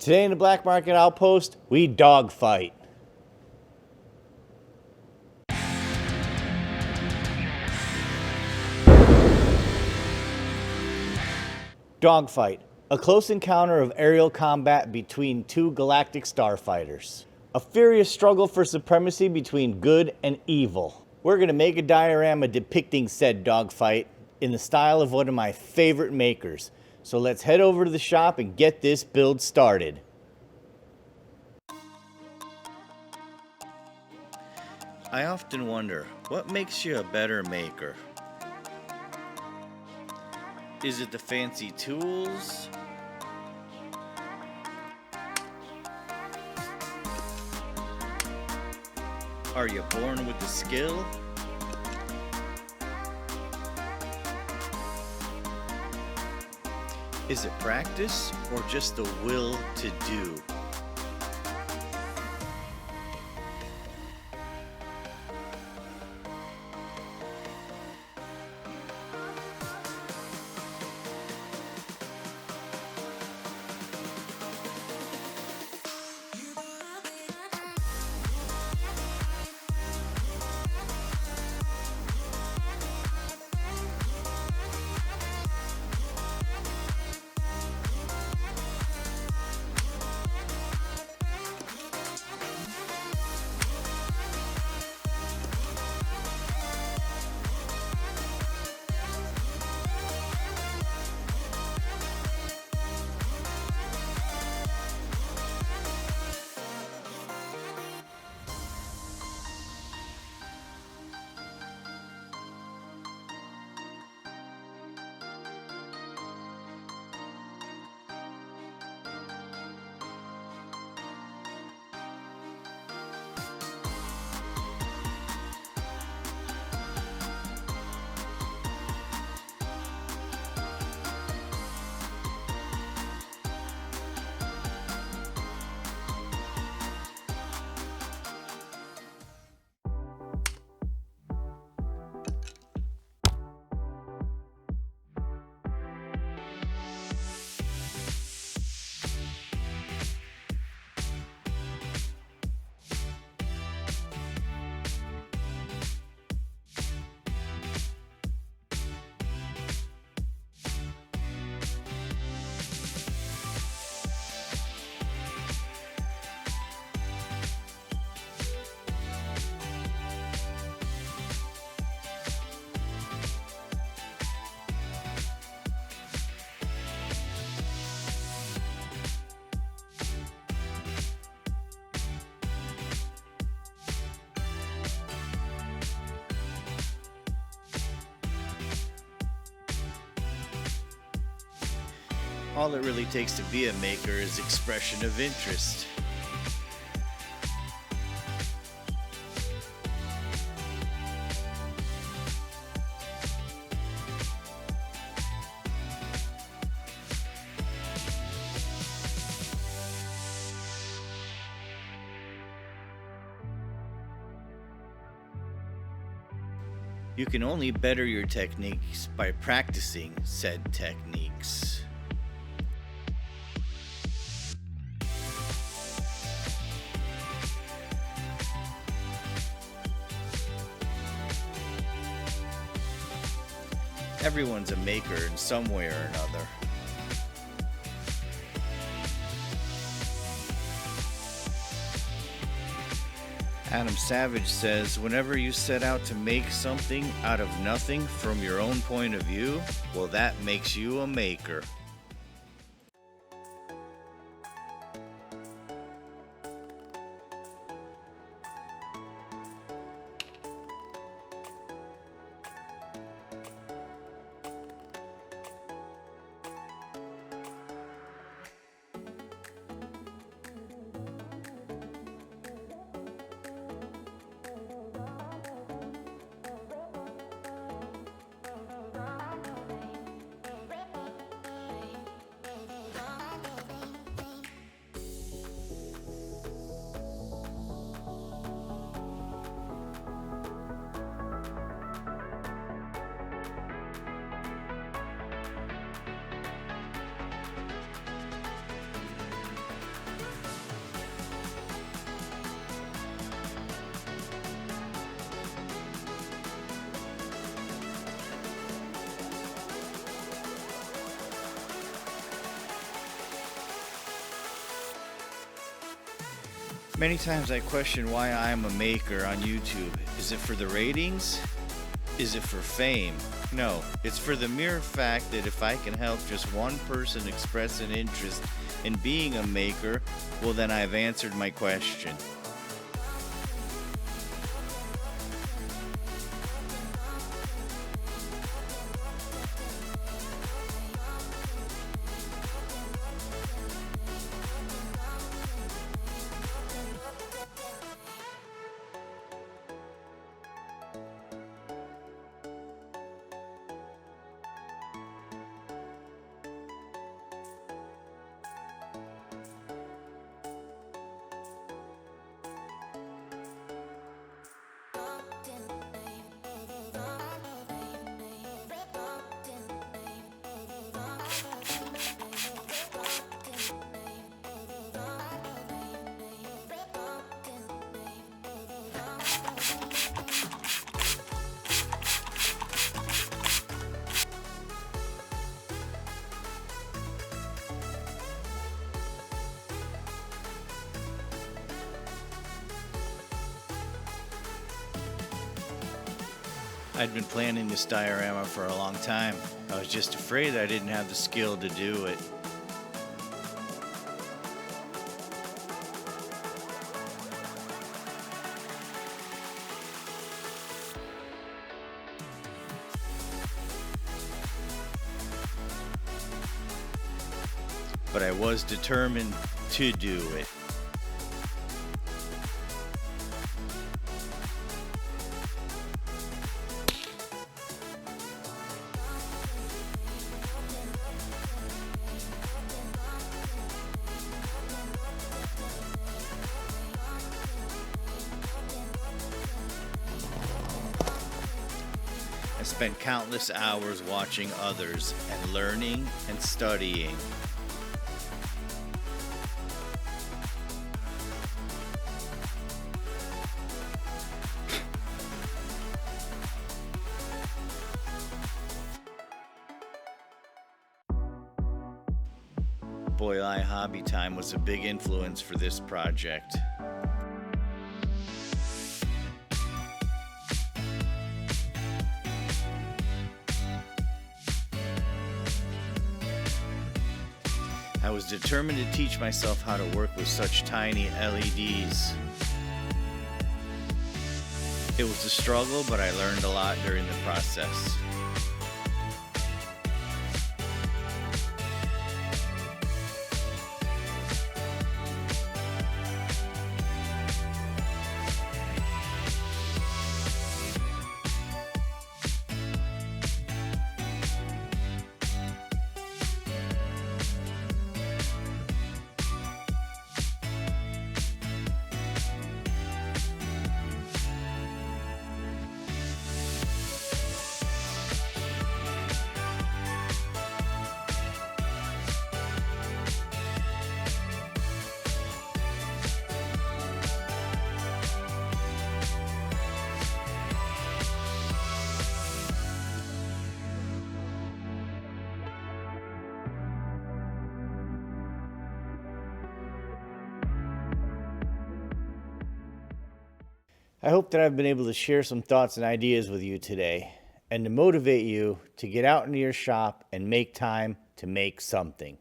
Today in the Black Market Outpost, we dogfight. Dogfight, a close encounter of aerial combat between two galactic starfighters. A furious struggle for supremacy between good and evil. We're going to make a diorama depicting said dogfight in the style of one of my favorite makers. So let's head over to the shop and get this build started. I often wonder, what makes you a better maker? Is it the fancy tools? Are you born with the skill? Is it practice or just the will to do? All it really takes to be a maker is expression of interest. You can only better your techniques by practicing said techniques. Everyone's a maker in some way or another. Adam Savage says, whenever you set out to make something out of nothing from your own point of view, well, that makes you a maker. Many times I question why I am a maker on YouTube. Is it for the ratings? Is it for fame? No, it's for the mere fact that if I can help just one person express an interest in being a maker, well then I've answered my question. I'd been planning this diorama for a long time. I was just afraid I didn't have the skill to do it. But I was determined to do it. I spent countless hours watching others and learning and studying. Boylei Hobby time was a big influence for this project. I was determined to teach myself how to work with such tiny LEDs. It was a struggle, but I learned a lot during the process. I hope that I've been able to share some thoughts and ideas with you today and to motivate you to get out into your shop and make time to make something.